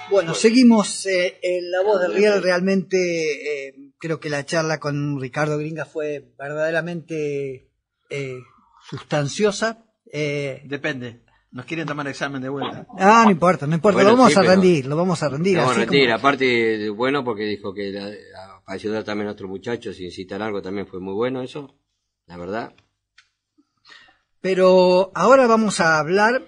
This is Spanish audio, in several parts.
Bueno, seguimos en La Voz del Riel. Realmente creo que la charla con Ricardo Gringa fue verdaderamente sustanciosa. Depende. Nos quieren tomar examen de vuelta. Ah, no importa. Bueno, lo vamos a rendir. Lo vamos a rendir. Aparte, bueno, porque dijo que para ayudar también a otros muchachos y citar algo también fue muy bueno eso, la verdad. Pero ahora vamos a hablar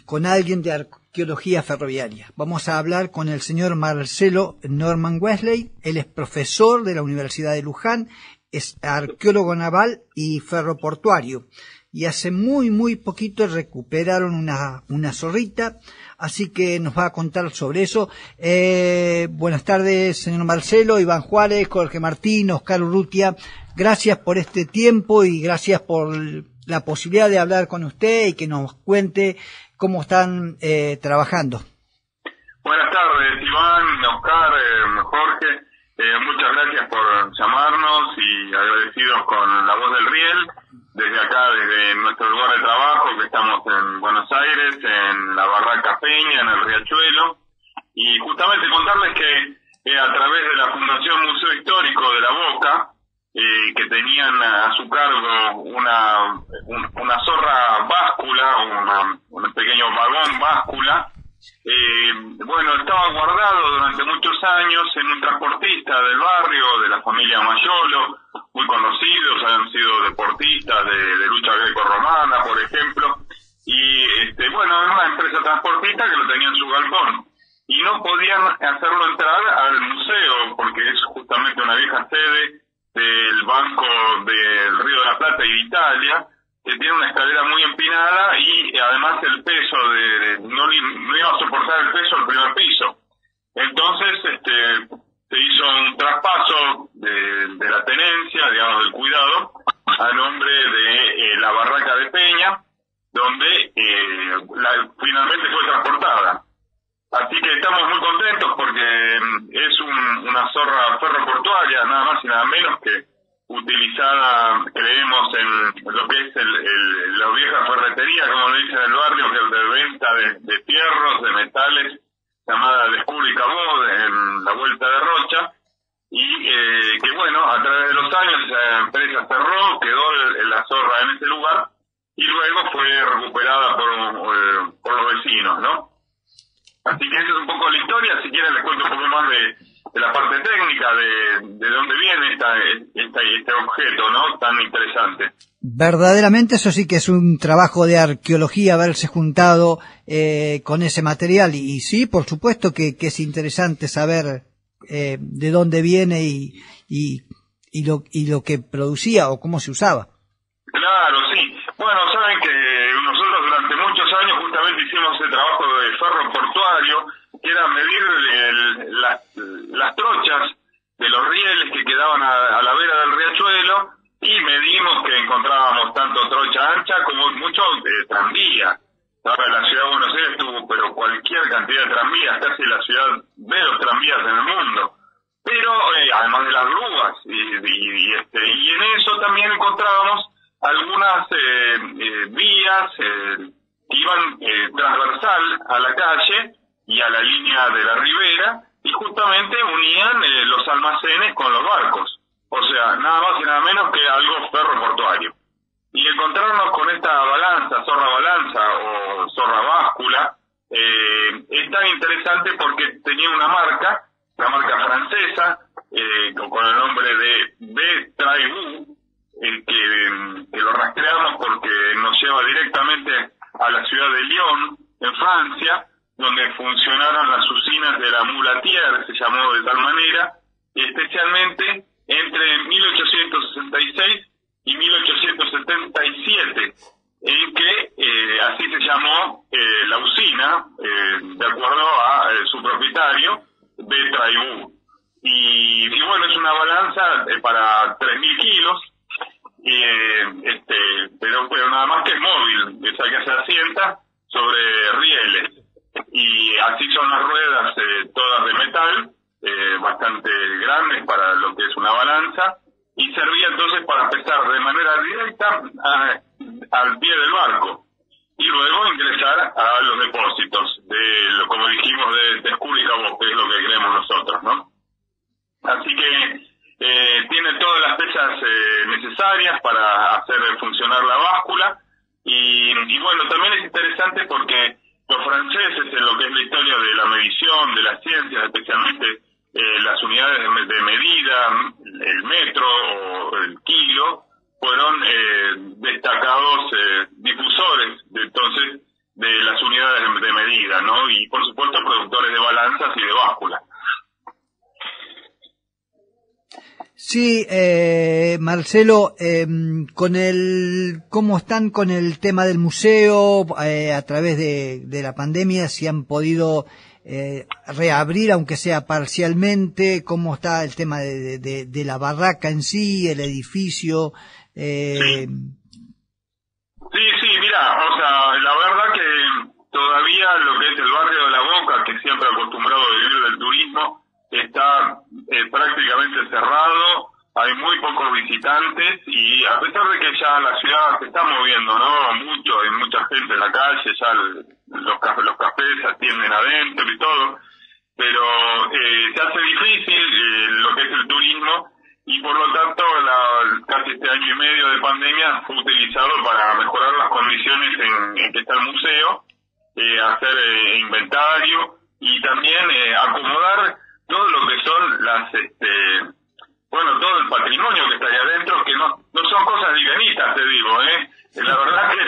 con alguien de arqueología ferroviaria. Vamos a hablar con el señor Marcelo Norman Wesley. Él es profesor de la Universidad de Luján, es arqueólogo naval y ferroportuario. Y hace muy poquito recuperaron una zorrita, así que nos va a contar sobre eso. Buenas tardes, señor Marcelo, Iván Juárez, Jorge Martín, Oscar Urrutia. Gracias por este tiempo y gracias por la posibilidad de hablar con usted y que nos cuente cómo están trabajando. Buenas tardes, Iván, Oscar, Jorge. Muchas gracias por llamarnos y agradecidos con La Voz del Riel. Desde acá, desde nuestro lugar de trabajo, que estamos en Buenos Aires, en la Barraca Peña, en el Riachuelo. Y justamente contarles que a través de la Fundación Museo Histórico de La Boca, que tenían a su cargo una zorra báscula, un pequeño vagón báscula, bueno, estaba guardado durante muchos años en un transportista del barrio, de la familia Mayolo, muy conocidos, han sido deportistas de lucha greco-romana, por ejemplo, y bueno, era una empresa transportista que lo tenía en su galpón, y no podían hacerlo entrar al museo, porque es justamente una vieja sede del Banco del Río de la Plata y de Italia, que tiene una escalera muy empinada y además el peso no iba a soportar el peso del primer piso. Entonces se hizo un traspaso de la tenencia, digamos, del cuidado, a nombre de la Barraca de Peña, donde finalmente fue transportada. Así que estamos muy contentos porque es una zorra ferroportuaria, nada más y nada menos, que utilizada, creemos, en lo que es la vieja ferretería, como le dicen en el barrio, que es de venta de fierros, de metales, llamada Descubre y Cabó, en la Vuelta de Rocha, y que bueno, a través de los años esa empresa cerró, quedó la zorra en ese lugar, y luego fue recuperada por los vecinos, ¿no? Así que esa es un poco la historia. Si quieren les cuento un poco más de la parte técnica, de dónde viene este objeto, ¿no? Tan interesante. Verdaderamente eso sí que es un trabajo de arqueología, haberse juntado con ese material. Y sí, por supuesto que es interesante saber de dónde viene y lo que producía o cómo se usaba. Claro, sí. Bueno, saben que nosotros durante muchos años justamente hicimos ese trabajo de ferro portuario, que era medir las trochas de los rieles que quedaban a la vera del riachuelo, y medimos que encontrábamos tanto trocha ancha como mucho tranvía. Ahora la ciudad de Buenos Aires tuvo pero cualquier cantidad de tranvías, casi la ciudad de los tranvías en el mundo. Pero además de las grúas, y en eso también encontrábamos algunas vías que iban transversal a la calle y a la línea de la ribera, y justamente unían los almacenes con los barcos. O sea, nada más y nada menos que algo ferroportuario. Y encontrarnos con esta zorra balanza o zorra báscula, es tan interesante porque tenía una marca francesa, con el nombre de B-Traibu, que lo rastreamos porque nos lleva directamente a la ciudad de Lyon, en Francia, donde funcionaron las usinas de la Mulatier, se llamó de tal manera, especialmente entre 1866 y 1877, en que así se llamó la usina, de acuerdo a su propietario, B-Traibu. Y bueno, es una balanza para 3.000 kilos, pero nada más que es móvil, esa que se asienta sobre rieles. Y así son las ruedas, todas de metal, bastante grandes para lo que es una balanza, y servía entonces para pesar de manera directa al pie del barco y luego ingresar a los depósitos, como dijimos, de necesarias para hacer funcionar la báscula. Y bueno, también es interesante porque los franceses, en lo que es la historia de la medición, de las ciencias, especialmente las unidades de medida, el metro o el kilo, fueron destacados difusores entonces de las unidades de medida, ¿no? Y por supuesto productores de balanzas y de básculas. Sí, Marcelo, ¿cómo están con el tema del museo? A través de la pandemia, si han podido reabrir, aunque sea parcialmente. ¿Cómo está el tema de la barraca en sí, el edificio? Sí, mira, o sea, la verdad que todavía lo que es el barrio de La Boca, que siempre acostumbrado a vivir del turismo, está prácticamente cerrado, hay muy pocos visitantes y a pesar de que ya la ciudad se está moviendo, ¿no? Mucho, hay mucha gente en la calle, ya los cafés se atienden adentro y todo, pero se hace difícil lo que es el turismo y por lo tanto casi este año y medio de pandemia fue utilizado para mejorar las condiciones en que está el museo, hacer inventario y también acomodar todo lo que son todo el patrimonio que está ahí adentro, que no son cosas livianitas, te digo, la verdad que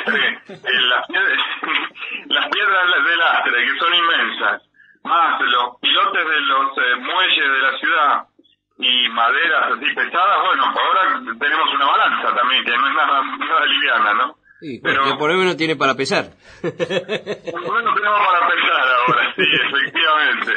las piedras de lastre, que son inmensas, más los pilotes de los muelles de la ciudad y maderas así pesadas, bueno, ahora tenemos una balanza también, que no es nada liviana, ¿no? Sí, pero por lo menos tiene para pesar. Por lo menos tenemos para pesar ahora, sí, efectivamente.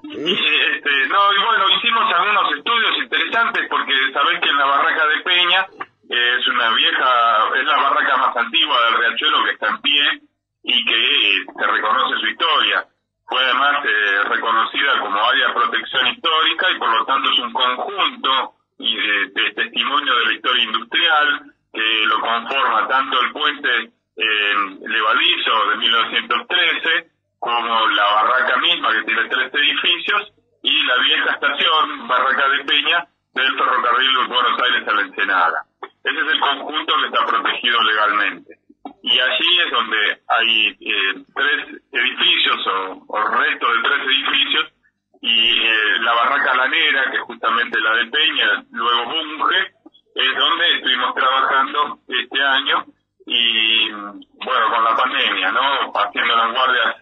Y bueno, hicimos algunos estudios interesantes porque sabés que en la barraca de Peña es la barraca más antigua del Riachuelo que está en pie y que se reconoce su historia. Fue además reconocida como área de protección histórica y por lo tanto es un conjunto de testimonio de la historia industrial que lo conforma tanto el puente levadizo de 1913 como la barraca misma que tiene 3 edificios y la vieja estación Barraca de Peña del ferrocarril de Buenos Aires a la Ensenada. Ese es el conjunto que está protegido legalmente. Y allí es donde hay 3 edificios o restos de 3 edificios y la barraca lanera, que es justamente la de Peña, luego Bunge, es donde estuvimos trabajando este año y bueno, con la pandemia, ¿no? Haciendo las guardias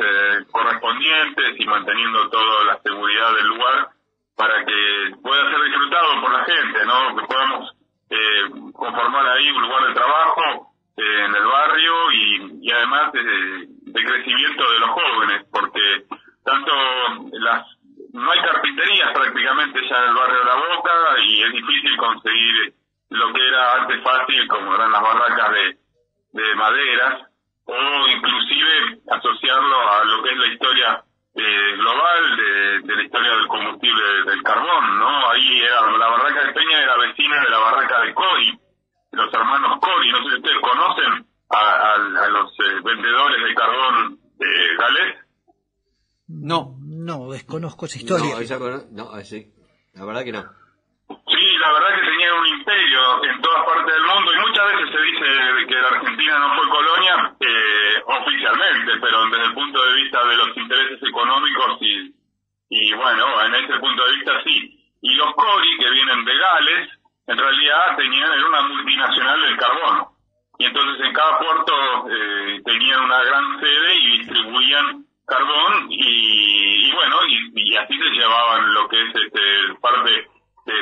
correspondientes y manteniendo toda la seguridad del lugar para que pueda ser disfrutado por la gente, ¿no? Que podamos conformar ahí un lugar de trabajo en el barrio y además de crecimiento de los jóvenes, porque no hay carpinterías prácticamente ya en el barrio de La Boca y es difícil conseguir lo que era antes fácil, como eran las barracas de maderas, o inclusive asociarlo a lo que es la historia global de la historia del combustible del carbón, ¿no? Ahí la barraca de Peña era vecina de la barraca de Cori, los hermanos Cori. No sé si ustedes conocen a los vendedores de carbón de Galés. No, desconozco esa historia. Sí, la verdad que no. Sí, la verdad que tenían un imperio en todas partes del mundo y muchas veces se dice que la Argentina no fue colonia oficialmente, pero desde el punto de vista de los intereses económicos y bueno, en ese punto de vista sí. Y los Cori, que vienen de Gales, en realidad era una multinacional del carbono. Y entonces en cada puerto tenían una gran sede y distribuían carbón y bueno, y así se llevaban lo que es parte de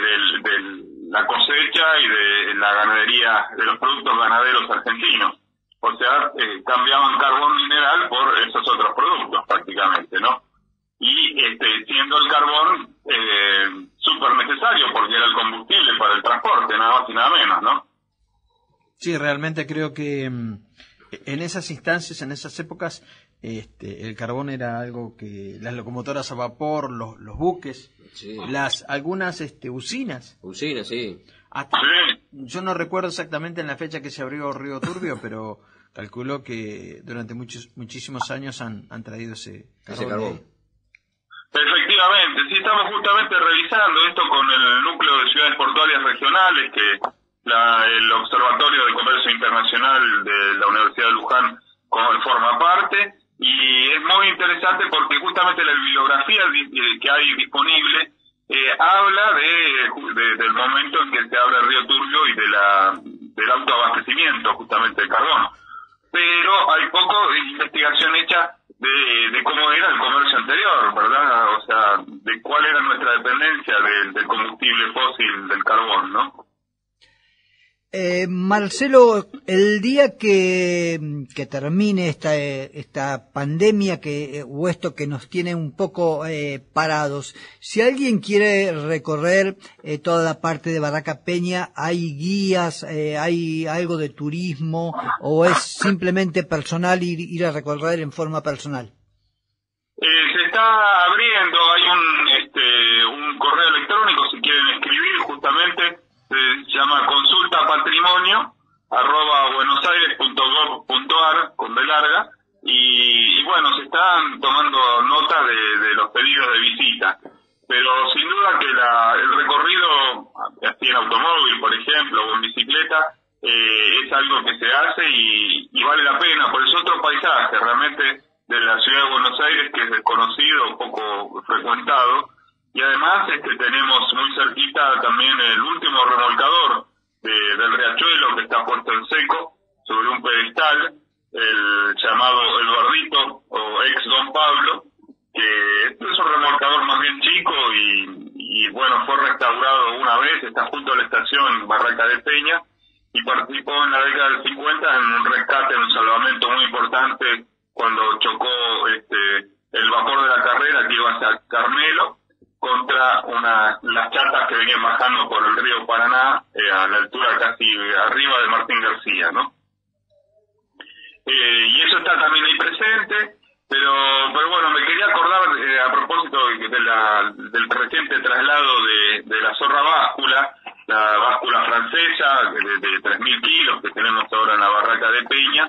la cosecha y de la ganadería, de los productos ganaderos argentinos. O sea, cambiaban carbón mineral por esos otros productos prácticamente, ¿no? Y siendo el carbón súper necesario porque era el combustible para el transporte, nada más y nada menos, ¿no? Sí, realmente creo que en esas instancias, en esas épocas, el carbón era algo que las locomotoras a vapor, los buques, sí, algunas usinas. Usinas, sí. Yo no recuerdo exactamente en la fecha que se abrió Río Turbio, pero calculo que durante muchísimos años han traído ese carbón. Efectivamente, sí, estamos justamente revisando esto con el núcleo de ciudades portuarias regionales el Observatorio de Comercio Internacional de la Universidad de Luján forma parte, y es muy interesante porque justamente la bibliografía que hay disponible habla del momento en que se abre el río Turbio y del autoabastecimiento justamente de carbón. Pero hay poco de investigación hecha de cómo era el comercio anterior, ¿verdad? O sea, de cuál era nuestra dependencia del combustible fósil, del carbón, ¿no? Marcelo, el día que termine esta pandemia o esto que nos tiene un poco parados, si alguien quiere recorrer toda la parte de Barraca Peña, ¿hay guías, hay algo de turismo o es simplemente personal ir a recorrer en forma personal? Se está abriendo, hay un correo electrónico si quieren escribir justamente. Se llama consultapatrimonio@buenosaires.gov.ar con B larga, y bueno, se están tomando nota de los pedidos de visita, pero sin duda que el recorrido así en automóvil, por ejemplo, o en bicicleta, es algo que se hace y vale la pena, porque es otro paisaje realmente de la ciudad de Buenos Aires que es desconocido, poco frecuentado. Y además tenemos muy cerquita también el último remolcador del riachuelo que está puesto en seco sobre un pedestal, el llamado El Bardito o ex Don Pablo, que es un remolcador más bien chico y bueno, fue restaurado una vez, está junto a la estación Barraca de Peña, y participó en la década del 50 en un rescate, en un salvamento muy importante cuando chocó el vapor de la carrera que iba hacia Carmelo contra las chatas que venían bajando por el río Paraná a la altura casi arriba de Martín García, ¿no? Y eso está también ahí presente, pero bueno, me quería acordar a propósito del reciente traslado de la Zorra Báscula, la báscula francesa de 3.000 kilos que tenemos ahora en la Barraca de Peña,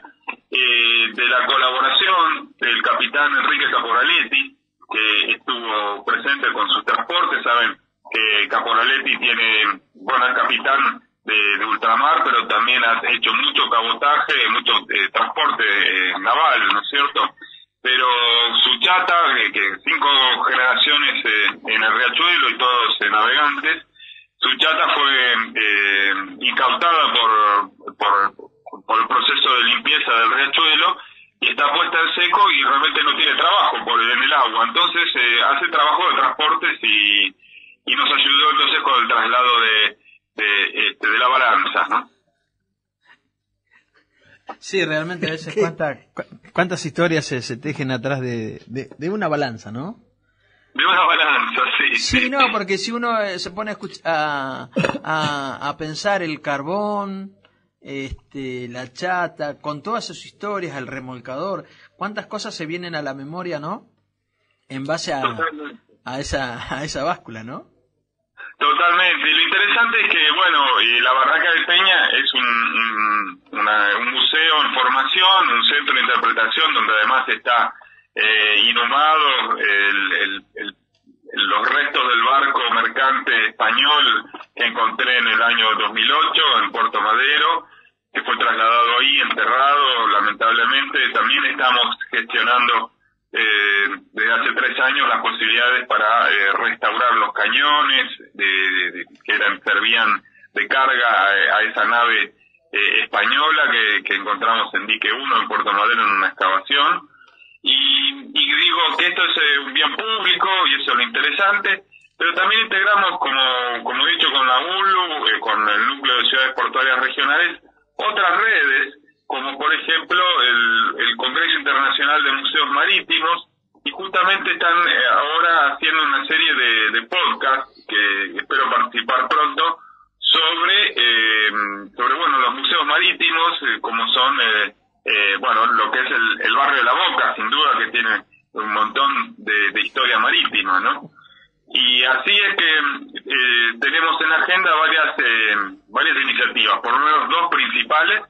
de la colaboración del capitán Enrique Caporaletti, que estuvo presente con sus transportes. Saben que Caporaletti es capitán de ultramar, pero también ha hecho mucho cabotaje, mucho transporte naval, ¿no es cierto? Pero su chata, que 5 generaciones en el riachuelo y todos navegantes, su chata fue incautada por el proceso de limpieza del riachuelo, y está puesta en seco y realmente no tiene trabajo en el agua. Entonces hace trabajo de transportes y nos ayudó entonces con el traslado de la balanza, ¿no? Sí, realmente a veces cuántas historias se tejen atrás de una balanza, ¿no? De una balanza, sí. Sí, no, porque si uno se pone a pensar el carbón, la chata, con todas sus historias, el remolcador, cuántas cosas se vienen a la memoria, ¿no? En base a esa báscula, ¿no? Totalmente. Y lo interesante es que, bueno, la Barraca de Peña es un museo en formación, un centro de interpretación donde además está inhumado los restos del barco mercante español que encontré en el año 2008 en Puerto Madero, que fue trasladado ahí, enterrado, lamentablemente. También estamos gestionando desde hace 3 años las posibilidades para restaurar los cañones que servían de carga a esa nave española que encontramos en Dique 1 en Puerto Madero en una excavación. Y digo que esto es un bien público y eso es lo interesante, pero también integramos, como he dicho, con la ULU, con el Núcleo de Ciudades Portuarias Regionales, otras redes, como por ejemplo el Congreso Internacional de Museos Marítimos, y justamente están ahora haciendo una serie de podcasts que espero participar pronto sobre los museos marítimos, como son lo que es el barrio de La Boca, sin duda que tiene un montón de historia marítima, ¿no? Y así es que tenemos en la agenda varias iniciativas, por lo menos 2 principales.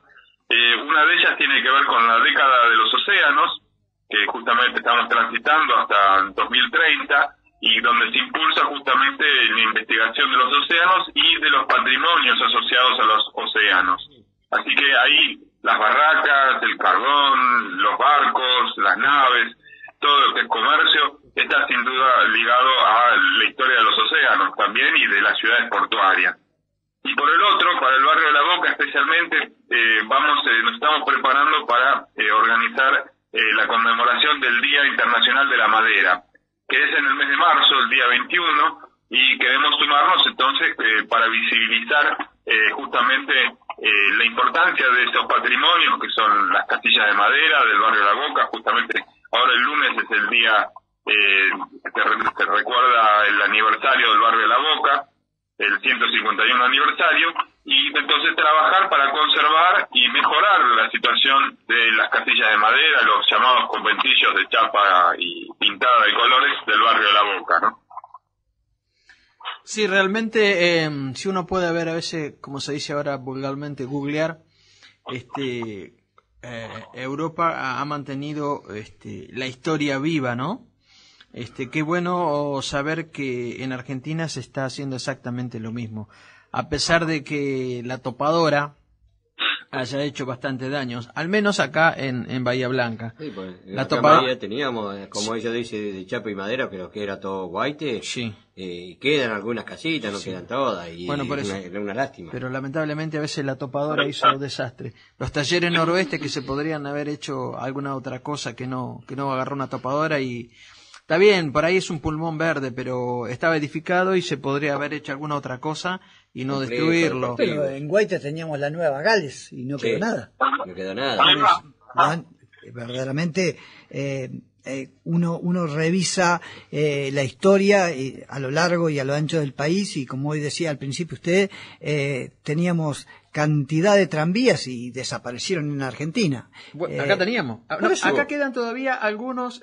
Una de ellas tiene que ver con la década de los océanos, que justamente estamos transitando hasta el 2030, y donde se impulsa justamente la investigación de los océanos y de los patrimonios asociados a los océanos. Así que ahí las barracas, el carbón, los barcos, las naves, todo lo que es comercio, está sin duda ligado a la historia de los océanos también y de las ciudades portuarias. Y por el otro, para el barrio de La Boca especialmente, nos estamos preparando para organizar la conmemoración del Día Internacional de la Madera, que es en el mes de marzo, el día 21, y queremos sumarnos entonces para visibilizar justamente la importancia de esos patrimonios que son las castillas de madera del barrio de La Boca. Justamente ahora el lunes es el día que recuerda el aniversario del barrio de La Boca, el 151 aniversario, y entonces trabajar para conservar y mejorar la situación de las castillas de madera, los llamados conventillos de chapa y pintada de colores del barrio de La Boca, ¿no? Sí, realmente, si uno puede ver a veces, como se dice ahora vulgarmente, googlear, Europa ha mantenido la historia viva, ¿no? Qué bueno saber que en Argentina se está haciendo exactamente lo mismo. A pesar de que la topadora haya hecho bastante daños, al menos acá en Bahía Blanca. Sí, pues, la topadora teníamos, como ella dice, de chapa y madera, pero que era todo guaite. Sí. Quedan algunas casitas, no quedan todas, y bueno, por eso. Una lástima. Pero lamentablemente a veces la topadora hizo desastre. Los talleres noroeste que se podrían haber hecho alguna otra cosa que no agarró una topadora y... Está bien, por ahí es un pulmón verde, pero estaba edificado y se podría haber hecho alguna otra cosa y no destruirlo. Pero en Guaita teníamos la Nueva Gales y no quedó nada. No quedó nada. Verdaderamente uno revisa la historia a lo largo y a lo ancho del país y como hoy decía al principio usted, teníamos cantidad de tranvías y desaparecieron en Argentina. Bueno, acá teníamos. Acá quedan todavía algunos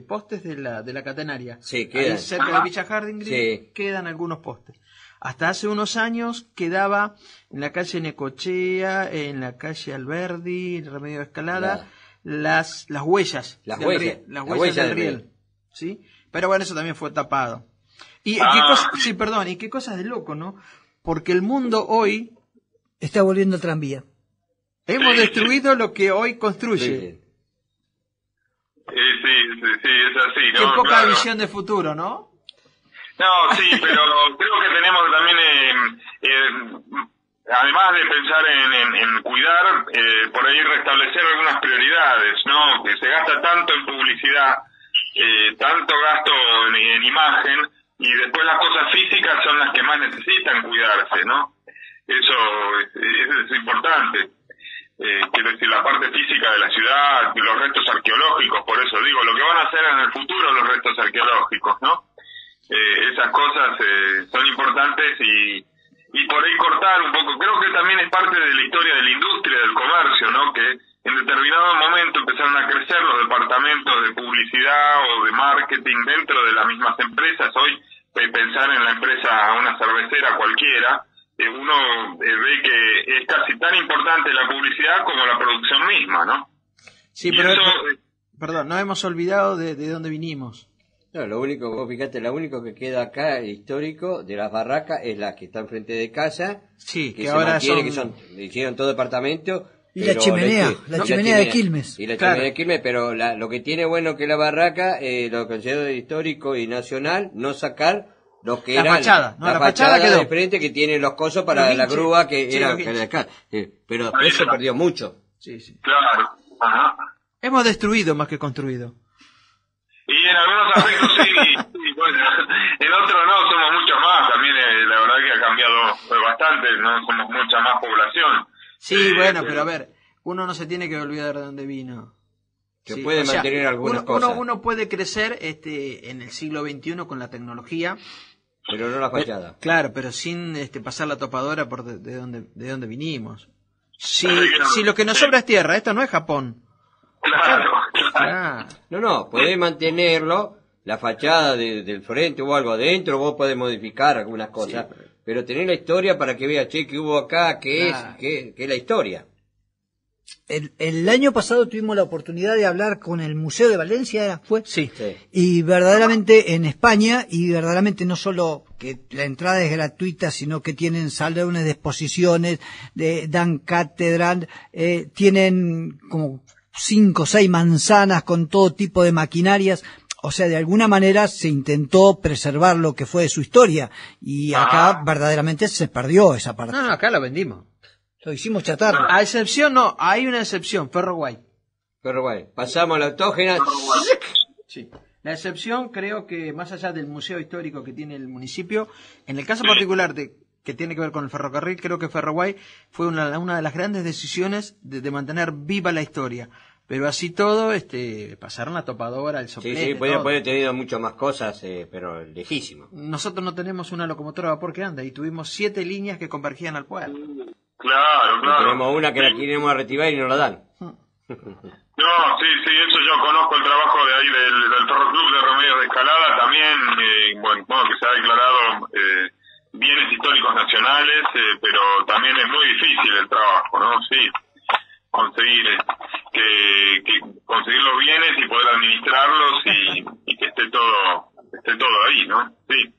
postes de la catenaria. Sí, quedan. Ahí cerca de Villa Harding Green quedan algunos postes. Hasta hace unos años quedaba en la calle Necochea, en la calle Alberdi, Remedio de Escalada, las huellas. Las huellas del riel. ¿Sí? Pero bueno, eso también fue tapado. Y qué cosas de loco, ¿no? Porque el mundo hoy está volviendo tranvía. Hemos destruido lo que hoy construye. Sí, es así, ¿no? Qué poca visión de futuro, ¿no? No, sí, pero creo que tenemos también, además de pensar en cuidar, por ahí restablecer algunas prioridades, ¿no? Que se gasta tanto en publicidad, tanto gasto en imagen, y después las cosas físicas son las que más necesitan cuidarse, ¿no? Eso es importante. Quiero decir, la parte física de la ciudad, los restos arqueológicos, por eso digo, lo que van a hacer en el futuro los restos arqueológicos, ¿no? Esas cosas son importantes y por ahí cortar un poco. Creo que también es parte de la historia de la industria, del comercio, ¿no? Que en determinado momento empezaron a crecer los departamentos de publicidad o de marketing dentro de las mismas empresas. Hoy, pensar en la empresa, una cervecera cualquiera, uno ve que es casi tan importante la publicidad como la producción misma, ¿no? Sí, pero perdón, no hemos olvidado de dónde vinimos. No, lo único que queda acá histórico de las barracas es la que está enfrente de casa, que ahora hicieron todo departamento. Y la chimenea, de Quilmes. Y la chimenea de Quilmes, pero lo que tiene bueno que la barraca, lo considero histórico y nacional, no sacar lo que era la fachada quedó de frente, que tiene los cosos para la grúa que era acá. Pero eso perdió mucho. Sí. Claro. Ajá. Hemos destruido más que construido. Y en algunos aspectos sí, bueno, en otros no, somos muchos más. También la verdad que ha cambiado bastante, no somos mucha más población. Sí, bueno, pero a ver, uno no se tiene que olvidar de dónde vino. Se puede mantener algunas cosas. Uno puede crecer en el siglo XXI con la tecnología. Pero no la fachada. Claro, pero sin pasar la topadora por de dónde vinimos. Si lo que nos sobra es tierra, esto no es Japón. Claro. No, podés mantenerlo, la fachada del frente o algo adentro, vos podés modificar algunas cosas, pero tener la historia para que veas, que hubo acá, que es la historia. el año pasado tuvimos la oportunidad de hablar con el Museo de Valencia, ¿fue? Sí. Y verdaderamente en España, y verdaderamente no solo que la entrada es gratuita, sino que tienen salones de exposiciones, dan cátedra, tienen como 5 o 6 manzanas con todo tipo de maquinarias. O sea, de alguna manera se intentó preservar lo que fue de su historia, y acá verdaderamente se perdió esa parte. No, acá lo vendimos. Lo hicimos chatarra. A excepción, no, hay una excepción, Ferroguay. Pasamos la autógena. Sí. La excepción, creo que más allá del museo histórico que tiene el municipio, en el caso particular que tiene que ver con el ferrocarril, creo que Ferroguay fue una de las grandes decisiones de mantener viva la historia. Pero así todo, pasaron la topadora, el soplete. Sí, podía haber tenido muchas más cosas, pero lejísimo. Nosotros no tenemos una locomotora a vapor que anda y tuvimos 7 líneas que convergían al puerto. Claro. Tenemos una que la queremos reactivar y no la dan. No, sí, eso yo conozco el trabajo de ahí del Ferroclub de Remedios de Escalada también, bueno, que se ha declarado bienes históricos nacionales, pero también es muy difícil el trabajo, ¿no? Sí, conseguir conseguir los bienes y poder administrarlos y que esté todo ahí, ¿no? Sí.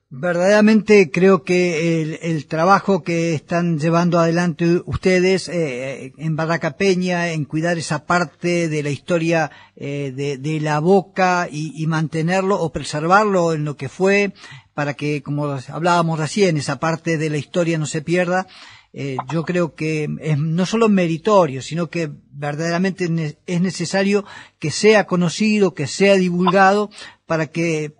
Verdaderamente creo que el trabajo que están llevando adelante ustedes en Barraca Peña, en cuidar esa parte de la historia de la Boca y mantenerlo o preservarlo en lo que fue, para que, como hablábamos recién, esa parte de la historia no se pierda, yo creo que es no solo meritorio, sino que verdaderamente es necesario que sea conocido, que sea divulgado, para que,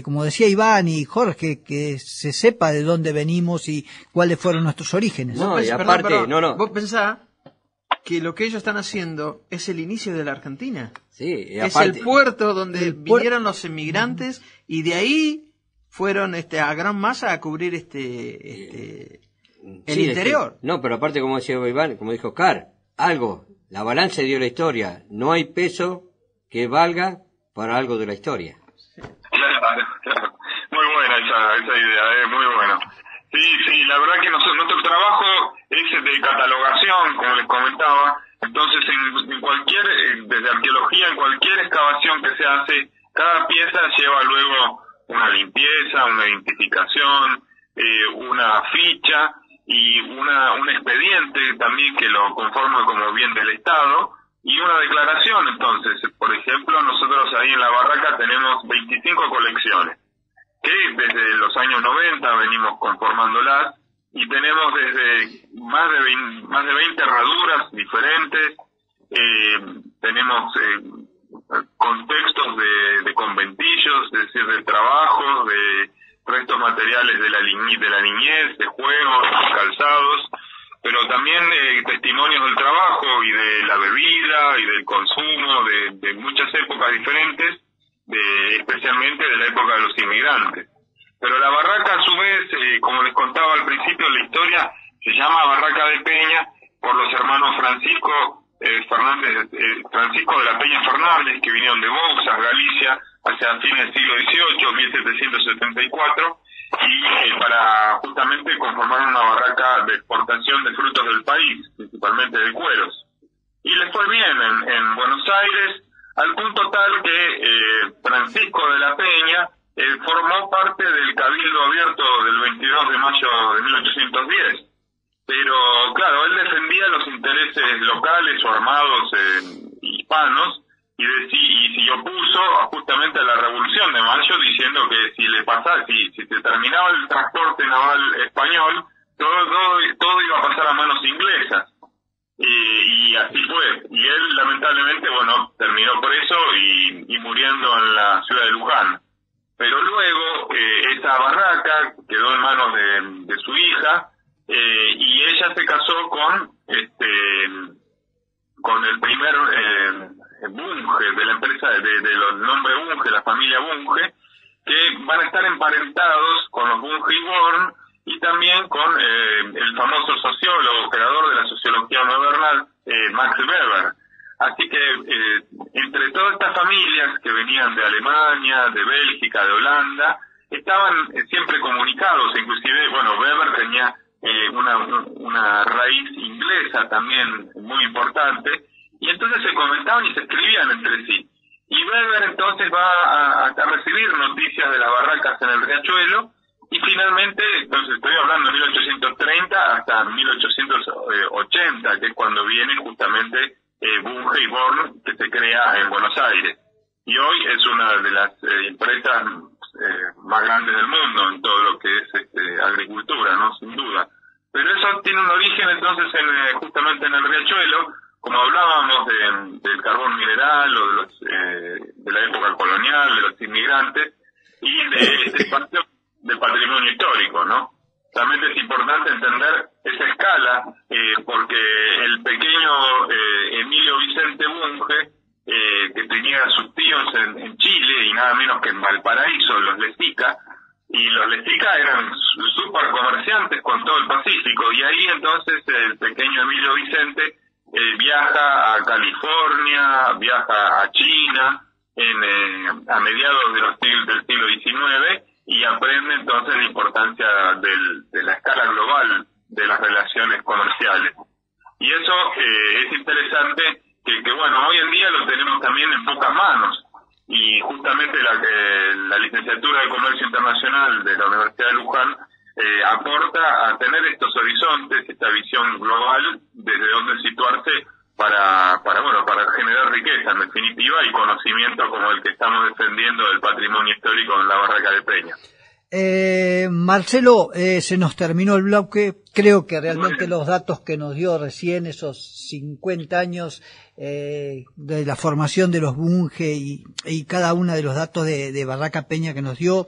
como decía Iván y Jorge, que se sepa de dónde venimos y cuáles fueron nuestros orígenes. No, y aparte, perdón. Vos pensás que lo que ellos están haciendo es el inicio de la Argentina. Sí, y es aparte, el puerto donde vinieron los emigrantes y de ahí fueron a gran masa a cubrir el interior. No, pero aparte, como decía Iván, como dijo Oscar, la balanza dio la historia. No hay peso que valga para algo de la historia. Claro. Muy buena esa idea, muy bueno. Sí, la verdad que nuestro trabajo es de catalogación, como les comentaba. Entonces, en cualquier, desde arqueología, en cualquier excavación que se hace, cada pieza lleva luego una limpieza, una identificación, una ficha y un expediente también que lo conforma como bien del Estado, y una declaración. Entonces, por ejemplo, nosotros ahí en la barraca tenemos 25 colecciones, que desde los años 90 venimos conformándolas, y tenemos desde más de 20 herraduras diferentes, tenemos contextos de conventillos, es decir, de trabajos, de restos materiales de la niñez, de juegos, calzados, pero también testimonios del trabajo y de la bebida y del consumo de muchas épocas diferentes, especialmente de la época de los inmigrantes. Pero la barraca, a su vez, como les contaba al principio de la historia, se llama Barraca de Peña por los hermanos Francisco de la Peña Fernández, que vinieron de Bouzas, Galicia, hacia fines del siglo XVIII, 1774, y para justamente conformar una barraca de exportación de frutos del país, principalmente de cueros. Y les fue bien en Buenos Aires, al punto tal que Francisco de la Peña formó parte del Cabildo Abierto del 22 de mayo de 1810. Pero, claro, él defendía los intereses locales o armados hispanos y se opuso justamente a la Revolución de Mayo, diciendo que si se terminaba el transporte naval español, todo iba a pasar a manos inglesas. Y así fue. Y él, lamentablemente, terminó preso y muriendo en la ciudad de Luján. Pero luego, esa barraca quedó en manos de su hija, y ella se casó con el primer Bunge de la empresa de los nombres Bunge, la familia Bunge, que van a estar emparentados con los Bunge y Born, y también con el famoso sociólogo, creador de la sociología moderna, Max Weber. Así que entre todas estas familias que venían de Alemania, de Bélgica, de Holanda, estaban siempre comunicados. Inclusive, Weber tenía una raíz inglesa también muy importante, y entonces se comentaban y se escribían entre sí. Y Weber entonces va a recibir noticias de las barracas en el Riachuelo, y finalmente, entonces estoy hablando de 1830 hasta 1880, que es cuando viene justamente Bunge y Born, que se crea en Buenos Aires. Y hoy es una de las empresas más grandes del mundo en todo lo que es agricultura, ¿no? Sin duda. Pero eso tiene un origen entonces justamente en el Riachuelo, como hablábamos del carbón mineral o de la época colonial, de los inmigrantes, y de este espacio de patrimonio histórico, ¿no? Realmente es importante entender esa escala, porque el pequeño Emilio Vicente Bunge, que tenía sus tíos en Chile y nada menos que en Valparaíso, los Lezica, y los Lezica eran súper comerciantes con todo el Pacífico, y ahí entonces el pequeño Emilio Vicente viaja a California, viaja a China a mediados del siglo XIX, y aprende entonces la importancia de la escala global de las relaciones comerciales. Y eso es interesante que bueno, hoy en día lo tenemos también en pocas manos, y justamente la licenciatura de Comercio Internacional de la Universidad de Luján aporta a tener estos horizontes, esta visión global desde donde situarse para generar riqueza en definitiva y conocimiento como el que estamos defendiendo del patrimonio histórico en la Barraca de Peña. Marcelo, se nos terminó el bloque. Creo que realmente los datos que nos dio recién, esos 50 años de la formación de los Bunge y cada uno de los datos de Barraca Peña que nos dio,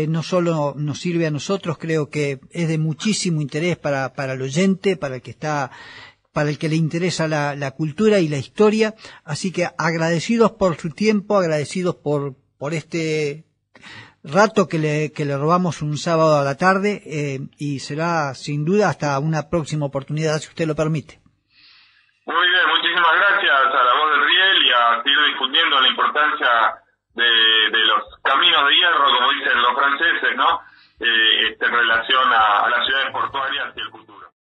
no solo nos sirve a nosotros, creo que es de muchísimo interés para el oyente, para el que le interesa la cultura y la historia. Así que agradecidos por su tiempo, agradecidos por este rato que le robamos un sábado a la tarde, y será sin duda hasta una próxima oportunidad, si usted lo permite. Muy bien, muchísimas gracias a la Voz del Riel y a seguir difundiendo la importancia de los caminos de hierro, como dicen los franceses, ¿no? En relación a las ciudades portuarias y el